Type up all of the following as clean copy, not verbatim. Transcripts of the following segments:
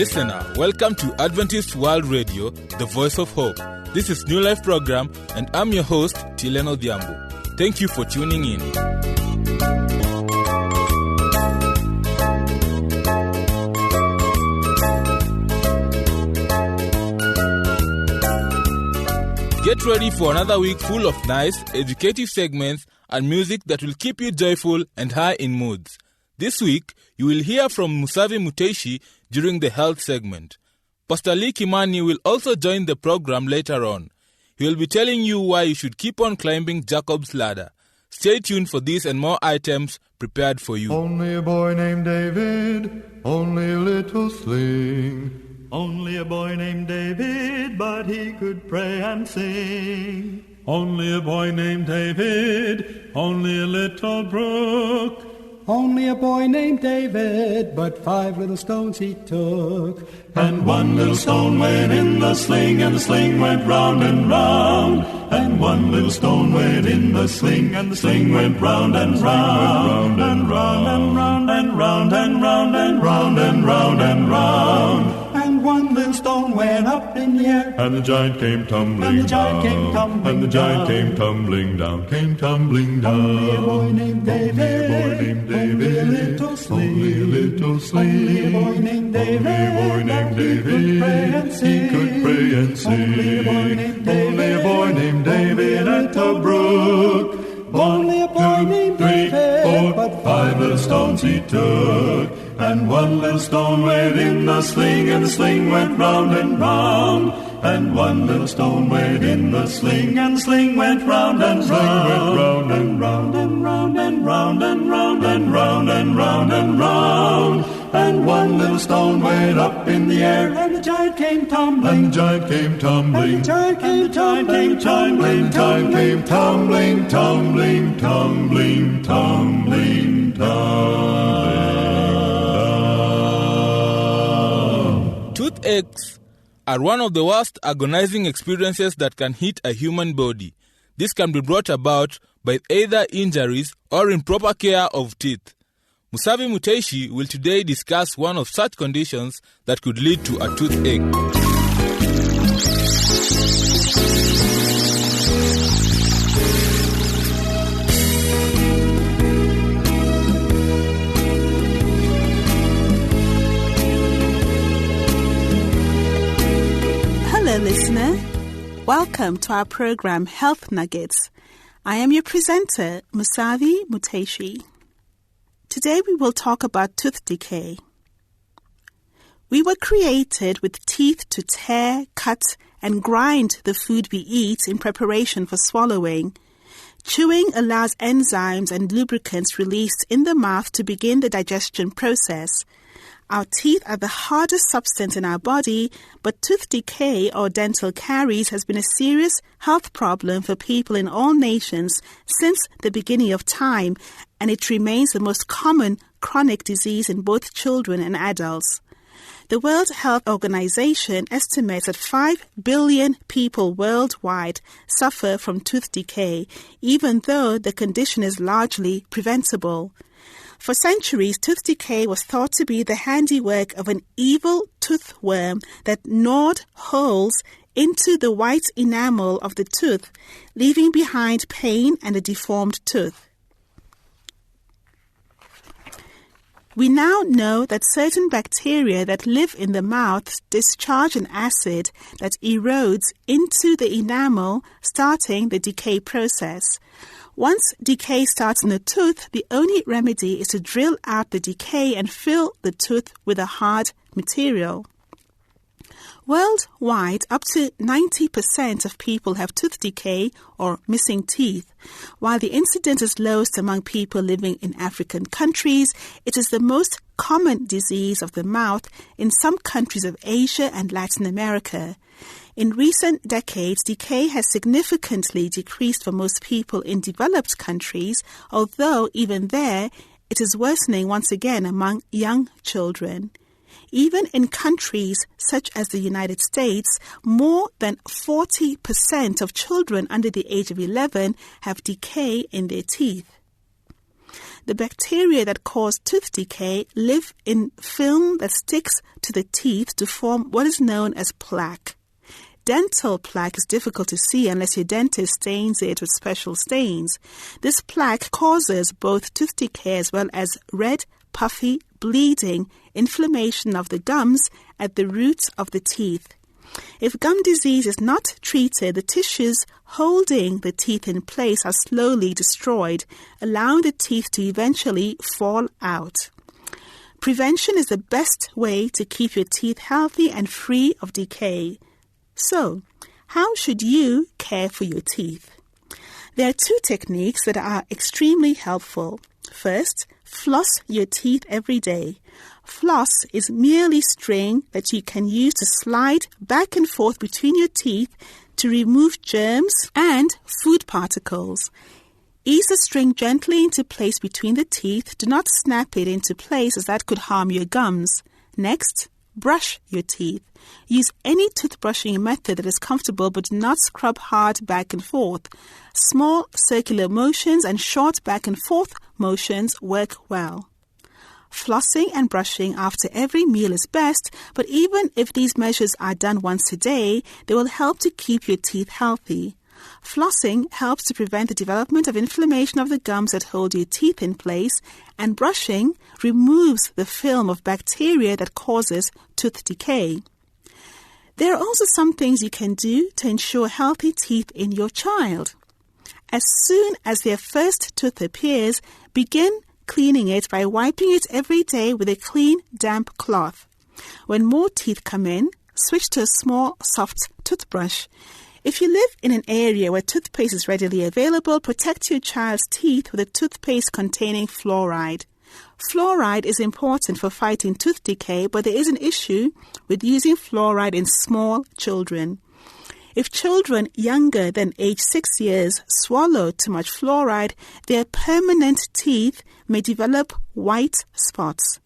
Listener, welcome to Adventist World Radio, the voice of hope. This is New Life program, and I'm your host, Tileno Diambo. Thank you for tuning in. Get ready for another week full of nice, educative segments and music that will keep you joyful and high in moods. This week, you will hear from Musavi Muteishi during the health segment. Pastor Lee Kimani will also join the program later on. He will be telling you why you should keep on climbing Jacob's ladder. Stay tuned for these and more items prepared for you. Only a boy named David, only a little sling. Only a boy named David, but he could pray and sing. Only a boy named David, only a little brook. Only a boy named David, but 5 little stones he took. And 1 little stone went in the sling, and the sling went round and round. And 1 little stone went in the sling, and the sling went round and round. And round and round and round and round and round and round and round. And 1 little stone went up in the air, and the giant came tumbling and the giant down. came tumbling And the giant down. came tumbling down, came tumbling down. Only a boy named David, only a boy named David, only a little sling. only a little sling. Only a boy named David, only a boy named David, he could pray and sing. he could pray and sing. Only a boy named David, only a boy named David at the brook. Only a boy 1, 2, named 3, David, 4, but 5 little stones he took. And 1 little stone went in the sling, and the sling went round and round. And 1 little stone went in the sling, and the sling went round and round. And round and round and round and round and round and round and round. And 1 little stone went up in the air, and the giant came tumbling. and the giant came tumbling. And the giant came tumbling, tumbling, time came tumbling, tumbling, tumbling, tumbling, tumbling down. Toothaches are one of the worst agonizing experiences that can hit a human body. This can be brought about by either injuries or improper care of teeth. Musavi Muteishi will today discuss one of such conditions that could lead to a toothache. Hello, listener. Welcome to our program Health Nuggets. I am your presenter, Musavi Muteishi. Today we will talk about tooth decay. We were created with teeth to tear, cut, and grind the food we eat in preparation for swallowing. Chewing allows enzymes and lubricants released in the mouth to begin the digestion process. Our teeth are the hardest substance in our body, but tooth decay or dental caries has been a serious health problem for people in all nations since the beginning of time, and it remains the most common chronic disease in both children and adults. The World Health Organization estimates that 5 billion people worldwide suffer from tooth decay, even though the condition is largely preventable. For centuries, tooth decay was thought to be the handiwork of an evil toothworm that gnawed holes into the white enamel of the tooth, leaving behind pain and a deformed tooth. We now know that certain bacteria that live in the mouth discharge an acid that erodes into the enamel, starting the decay process. Once decay starts in the tooth, the only remedy is to drill out the decay and fill the tooth with a hard material. Worldwide, up to 90% of people have tooth decay or missing teeth. While the incidence is lowest among people living in African countries, it is the most common disease of the mouth in some countries of Asia and Latin America. In recent decades, decay has significantly decreased for most people in developed countries, although even there, it is worsening once again among young children. Even in countries such as the United States, more than 40% of children under the age of 11 have decay in their teeth. The bacteria that cause tooth decay live in film that sticks to the teeth to form what is known as plaque. Dental plaque is difficult to see unless your dentist stains it with special stains. This plaque causes both tooth decay as well as red, puffy, bleeding, inflammation of the gums at the roots of the teeth. If gum disease is not treated, the tissues holding the teeth in place are slowly destroyed, allowing the teeth to eventually fall out. Prevention is the best way to keep your teeth healthy and free of decay. So, how should you care for your teeth? There are 2 techniques that are extremely helpful. First, floss your teeth every day. Floss is merely string that you can use to slide back and forth between your teeth to remove germs and food particles. Ease the string gently into place between the teeth. Do not snap it into place as that could harm your gums. Next, brush your teeth. Use any toothbrushing method that is comfortable, but do not scrub hard back and forth. Small circular motions and short back and forth motions work well. Flossing and brushing after every meal is best, but even if these measures are done once a day, they will help to keep your teeth healthy. Flossing helps to prevent the development of inflammation of the gums that hold your teeth in place, and brushing removes the film of bacteria that causes tooth decay. There are also some things you can do to ensure healthy teeth in your child. As soon as their first tooth appears, begin cleaning it by wiping it every day with a clean, damp cloth. When more teeth come in, switch to a small, soft toothbrush. If you live in an area where toothpaste is readily available, protect your child's teeth with a toothpaste containing fluoride. Fluoride is important for fighting tooth decay, but there is an issue with using fluoride in small children. If children younger than age 6 years swallow too much fluoride, their permanent teeth may develop white spots.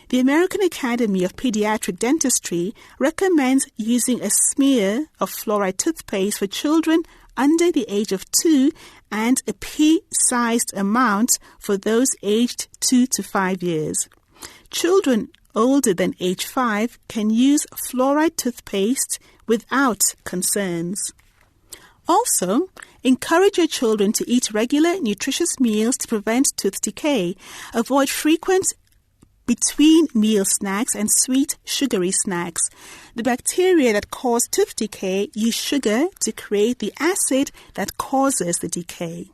The American Academy of Pediatric Dentistry recommends using a smear of fluoride toothpaste for children under the age of 2 and a pea-sized amount for those aged 2 to 5 years. Children older than age 5 can use fluoride toothpaste without concerns. Also, encourage your children to eat regular, nutritious meals to prevent tooth decay. Avoid frequent between-meal snacks and sweet, sugary snacks. The bacteria that cause tooth decay use sugar to create the acid that causes the decay.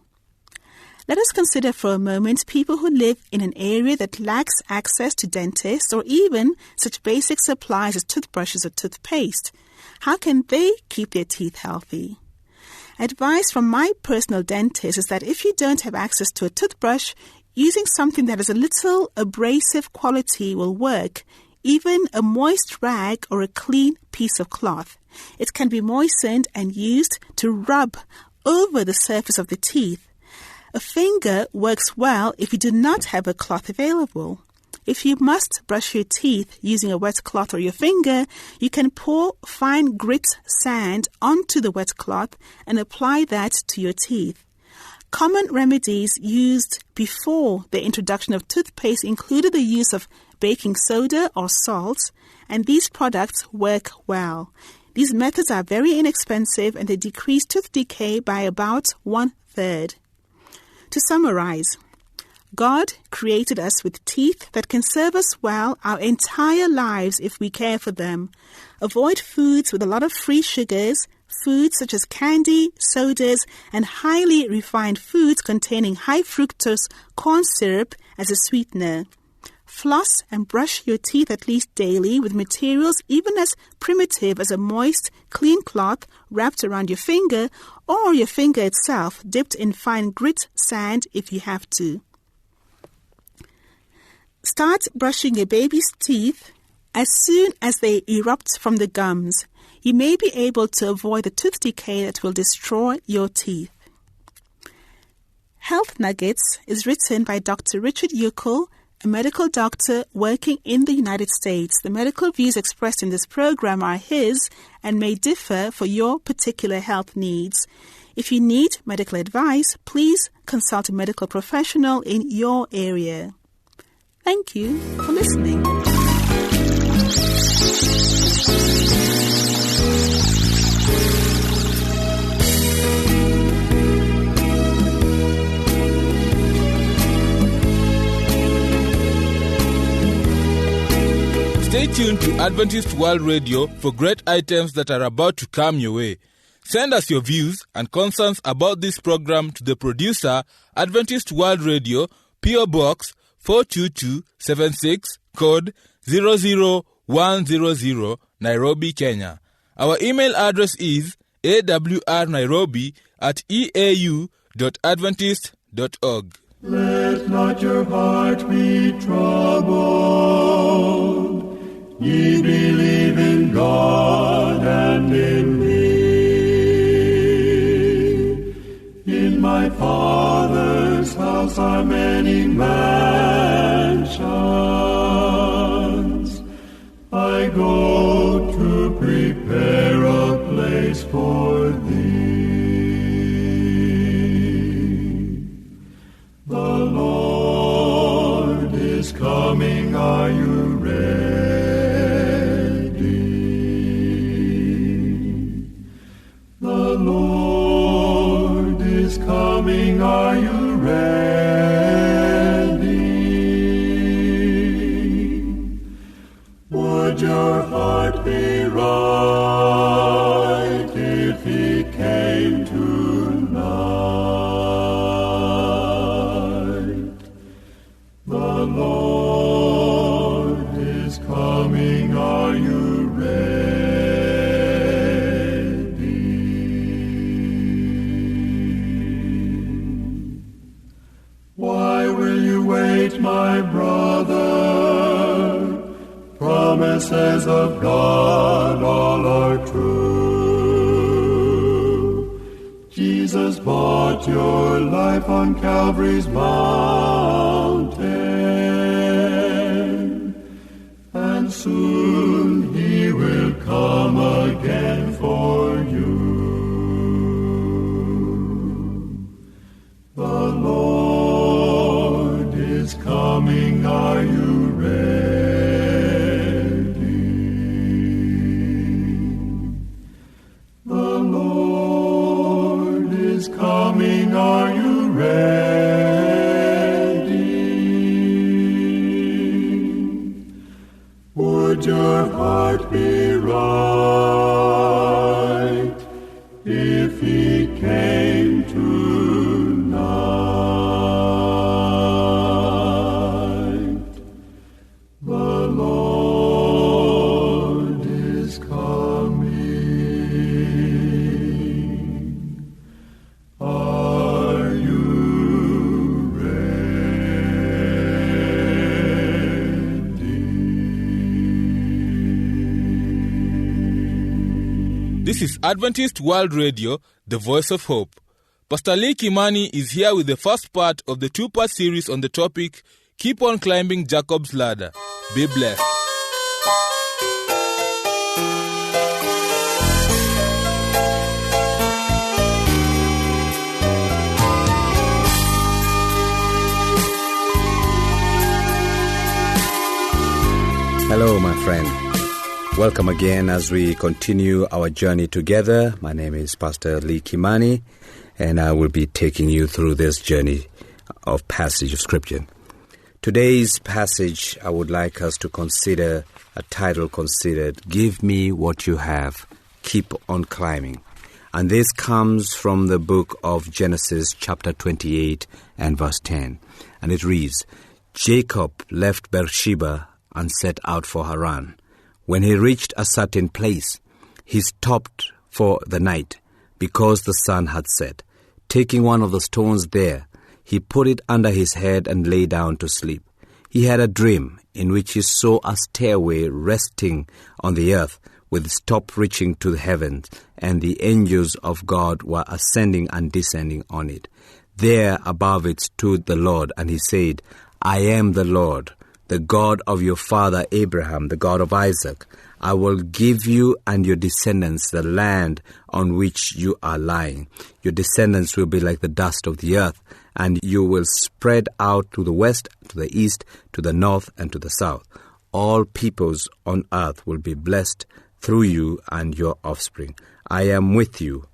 Let us consider for a moment people who live in an area that lacks access to dentists or even such basic supplies as toothbrushes or toothpaste. How can they keep their teeth healthy? Advice from my personal dentist is that if you don't have access to a toothbrush, using something that has a little abrasive quality will work, even a moist rag or a clean piece of cloth. It can be moistened and used to rub over the surface of the teeth. A finger works well if you do not have a cloth available. If you must brush your teeth using a wet cloth or your finger, you can pour fine grit sand onto the wet cloth and apply that to your teeth. Common remedies used before the introduction of toothpaste included the use of baking soda or salt, and these products work well. These methods are very inexpensive and they decrease tooth decay by about 1/3. To summarize, God created us with teeth that can serve us well our entire lives if we care for them. Avoid foods with a lot of free sugars, foods such as candy, sodas, and highly refined foods containing high fructose corn syrup as a sweetener. Floss and brush your teeth at least daily with materials even as primitive as a moist, clean cloth wrapped around your finger or your finger itself dipped in fine grit sand if you have to. Start brushing your baby's teeth as soon as they erupt from the gums. You may be able to avoid the tooth decay that will destroy your teeth. Health Nuggets is written by Dr. Richard Uckel a medical doctor working in the United States. The medical views expressed in this program are his and may differ for your particular health needs. If you need medical advice, please consult a medical professional in your area. Thank you for listening. Stay tuned to Adventist World Radio for great items that are about to come your way. Send us your views and concerns about this program to the producer, Adventist World Radio, P.O. Box 42276, code 00100, Nairobi, Kenya. Our email address is awrnairobi@eau.adventist.org. Let not your heart be troubled. Ye believe in God and in me. In my Father's house are many mansions. I go to prepare a place for thee. The Lord is coming, are you ready? The Lord is coming, are you ready? Would your heart be right if he came tonight? The Lord is coming, are you ready? Why will you wait, my brother? Promises of God all are true. Jesus bought your life on Calvary's mountain, and soon he will come again for you. The Lord is coming, are you ready? The Lord is coming, are you ready? Would your heart be right if he came tonight? The Lord is coming. Are you ready? This is Adventist World Radio, the voice of hope. Pastor Lee Kimani is here with the first part of the two-part series on the topic, Keep on Climbing Jacob's Ladder. Be blessed. Hello, my friend. Welcome again as we continue our journey together. My name is Pastor Lee Kimani, and I will be taking you through this journey of passage of Scripture. Today's passage, I would like us to consider a title considered, Give Me What You Have, Keep on Climbing. And this comes from the book of Genesis chapter 28 and verse 10. And it reads, Jacob left Beersheba and set out for Haran. When he reached a certain place, he stopped for the night because the sun had set. Taking one of the stones there, he put it under his head and lay down to sleep. He had a dream in which he saw a stairway resting on the earth with its top reaching to the heavens, and the angels of God were ascending and descending on it. There above it stood the Lord, and he said, I am the Lord, the God of your father Abraham, the God of Isaac. I will give you and your descendants the land on which you are lying. Your descendants will be like the dust of the earth, and you will spread out to the west, to the east, to the north, and to the south. All peoples on earth will be blessed through you and your offspring. I am with you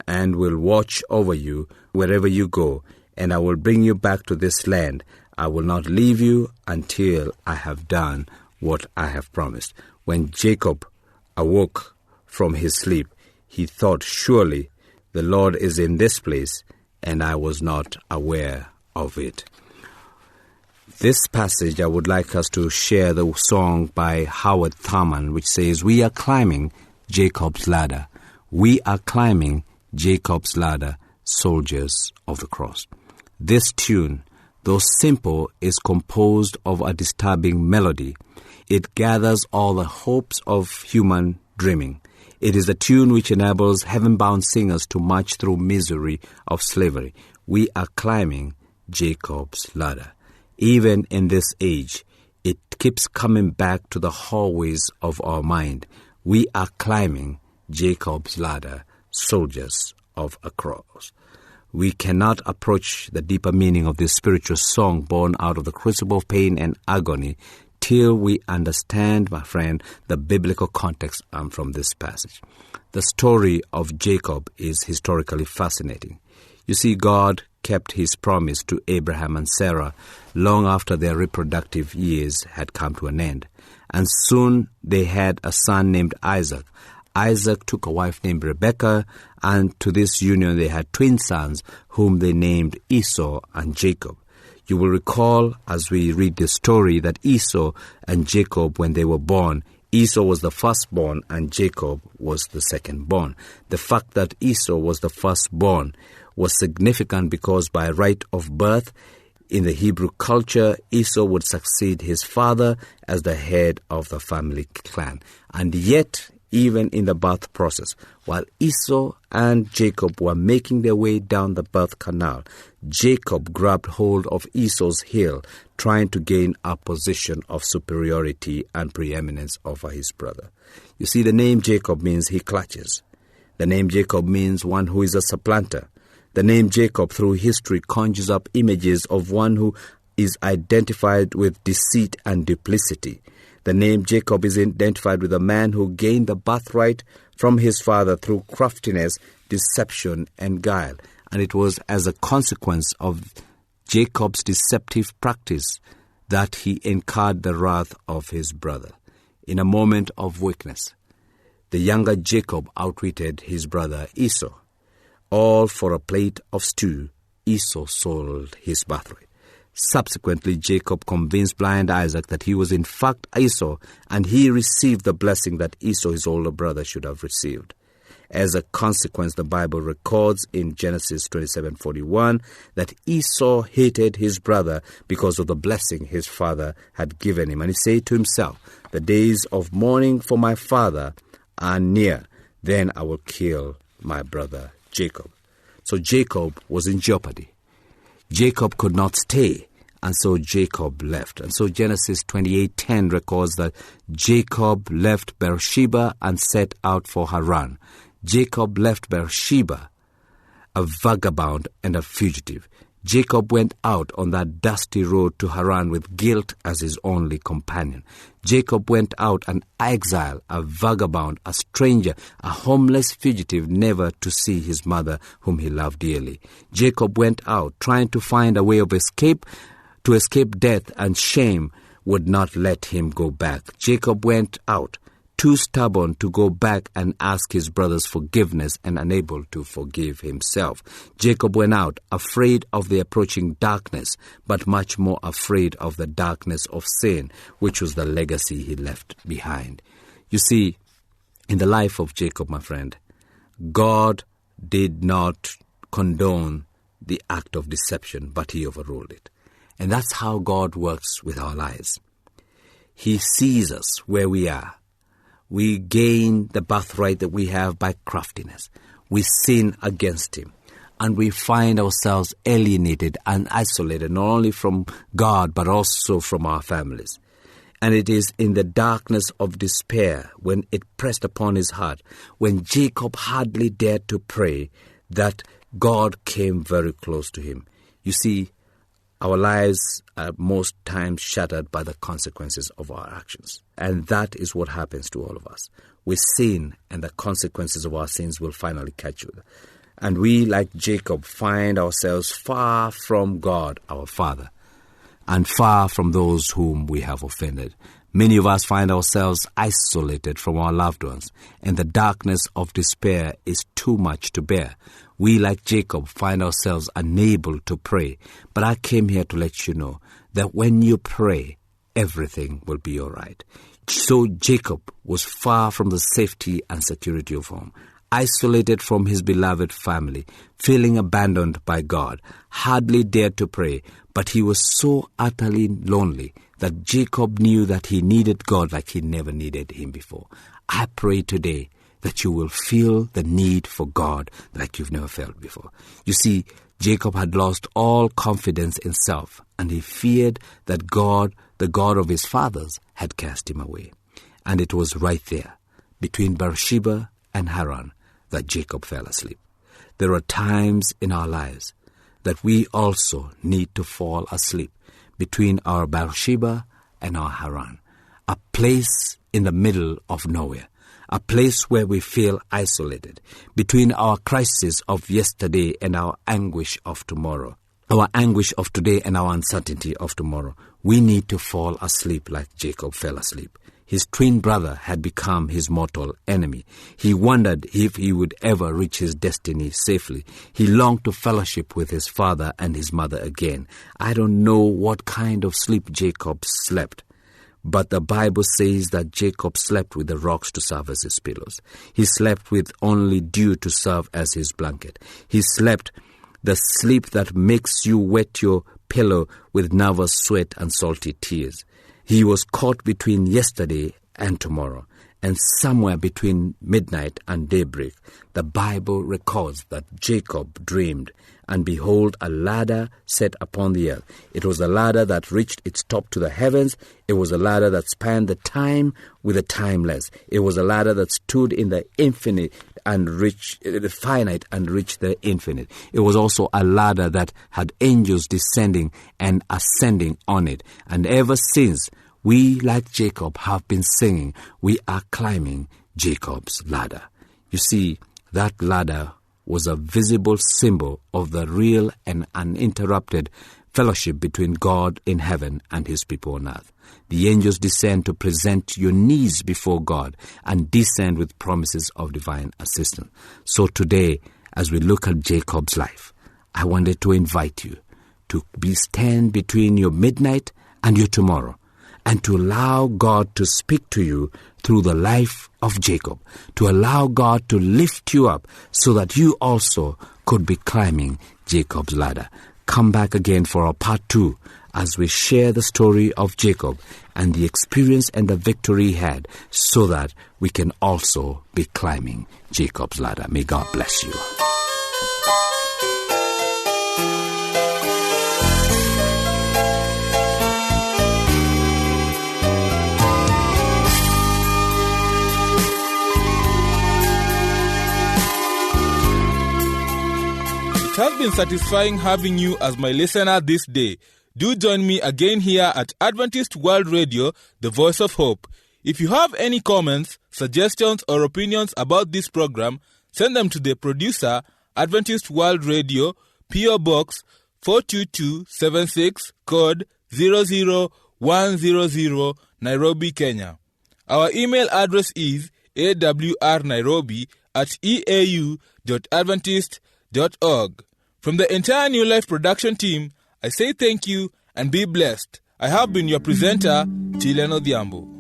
and will watch over you wherever you go, and I will bring you back to this land. I will not leave you until I have done what I have promised. When Jacob awoke from his sleep, he thought, surely the Lord is in this place, and I was not aware of it. This passage, I would like us to share the song by Howard Thurman, which says, we are climbing Jacob's ladder. We are climbing Jacob's ladder, soldiers of the cross. This tune, though simple, is composed of a disturbing melody. It gathers all the hopes of human dreaming. It is a tune which enables heaven-bound singers to march through misery of slavery. We are climbing Jacob's ladder. Even in this age, it keeps coming back to the hallways of our mind. We are climbing Jacob's ladder, soldiers of a cross. We cannot approach the deeper meaning of this spiritual song born out of the crucible of pain and agony till we understand, my friend, the biblical context from this passage. The story of Jacob is historically fascinating. You see, God kept his promise to Abraham and Sarah long after their reproductive years had come to an end. And soon they had a son named Isaac. Isaac took a wife named Rebekah, and to this union they had twin sons whom they named Esau and Jacob. You will recall as we read the story that Esau and Jacob, when they were born, Esau was the firstborn and Jacob was the secondborn. The fact that Esau was the firstborn was significant because by right of birth in the Hebrew culture, Esau would succeed his father as the head of the family clan. And yet, even in the birth process, while Esau and Jacob were making their way down the birth canal, Jacob grabbed hold of Esau's heel, trying to gain a position of superiority and preeminence over his brother. You see, the name Jacob means he clutches. The name Jacob means one who is a supplanter. The name Jacob through history conjures up images of one who is identified with deceit and duplicity. The name Jacob is identified with a man who gained the birthright from his father through craftiness, deception, and guile. And it was as a consequence of Jacob's deceptive practice that he incurred the wrath of his brother. In a moment of weakness, the younger Jacob outwitted his brother Esau. All for a plate of stew, Esau sold his birthright. Subsequently, Jacob convinced blind Isaac that he was in fact Esau, and he received the blessing that Esau, his older brother, should have received. As a consequence, the Bible records in Genesis 27:41 that Esau hated his brother because of the blessing his father had given him. And he said to himself, the days of mourning for my father are near, then I will kill my brother Jacob. So Jacob was in jeopardy. Jacob could not stay, and so Jacob left. And so Genesis 28:10 records that Jacob left Beersheba and set out for Haran. Jacob left Beersheba, a vagabond and a fugitive. Jacob went out on that dusty road to Haran with guilt as his only companion. Jacob went out an exile, a vagabond, a stranger, a homeless fugitive, never to see his mother whom he loved dearly. Jacob went out trying to find a way of escape, to escape death, and shame would not let him go back. Jacob went out too stubborn to go back and ask his brother's forgiveness and unable to forgive himself. Jacob went out afraid of the approaching darkness, but much more afraid of the darkness of sin, which was the legacy he left behind. You see, in the life of Jacob, my friend, God did not condone the act of deception, but he overruled it. And that's how God works with our lives. He sees us where we are. We gain the birthright that we have by craftiness. We sin against him. and we find ourselves alienated and isolated, not only from God, but also from our families. And it is in the darkness of despair, when it pressed upon his heart, when Jacob hardly dared to pray, that God came very close to him. You see, our lives are most times shattered by the consequences of our actions. And that is what happens to all of us. We sin, and the consequences of our sins will finally catch you. And we, like Jacob, find ourselves far from God, our Father, and far from those whom we have offended. Many of us find ourselves isolated from our loved ones, and the darkness of despair is too much to bear. We, like Jacob, find ourselves unable to pray. But I came here to let you know that when you pray, everything will be all right. So Jacob was far from the safety and security of home, isolated from his beloved family, feeling abandoned by God, hardly dared to pray, but he was so utterly lonely that Jacob knew that he needed God like he never needed him before. I pray today that you will feel the need for God like you've never felt before. You see, Jacob had lost all confidence in self, and he feared that God, the God of his fathers, had cast him away. And it was right there, between Beersheba and Haran, that Jacob fell asleep. There are times in our lives that we also need to fall asleep between our Beersheba and our Haran, a place in the middle of nowhere, a place where we feel isolated, between our crisis of yesterday and our anguish of tomorrow, our anguish of today and our uncertainty of tomorrow. We need to fall asleep like Jacob fell asleep. His twin brother had become his mortal enemy. He wondered if he would ever reach his destiny safely. He longed to fellowship with his father and his mother again. I don't know what kind of sleep Jacob slept, but the Bible says that Jacob slept with the rocks to serve as his pillows. He slept with only dew to serve as his blanket. He slept the sleep that makes you wet your pillow with nervous sweat and salty tears. He was caught between yesterday and tomorrow, and somewhere between midnight and daybreak, the Bible records that Jacob dreamed, and behold, a ladder set upon the earth. It was a ladder that reached its top to the heavens. It was a ladder that spanned the time with the timeless. It was a ladder that stood in the infinite and reached the finite and reached the infinite. It was also a ladder that had angels descending and ascending on it. And ever since, we, like Jacob, have been singing, we are climbing Jacob's ladder. You see, that ladder was a visible symbol of the real and uninterrupted fellowship between God in heaven and his people on earth. The angels descend to present your needs before God and descend with promises of divine assistance. So today, as we look at Jacob's life, I wanted to invite you to stand between your midnight and your tomorrow, and to allow God to speak to you through the life of Jacob, to allow God to lift you up so that you also could be climbing Jacob's ladder. Come back again for our part 2 as we share the story of Jacob and the experience and the victory he had, so that we can also be climbing Jacob's ladder. May God bless you. It has been satisfying having you as my listener this day. Do join me again here at Adventist World Radio, the Voice of Hope. If you have any comments, suggestions, or opinions about this program, send them to the producer, Adventist World Radio, P.O. Box 42276, code 00100, Nairobi, Kenya. Our email address is awrnairobi@eau.adventist.org. From the entire New Life production team, I say thank you and be blessed. I have been your presenter, Chilen Odhiambo.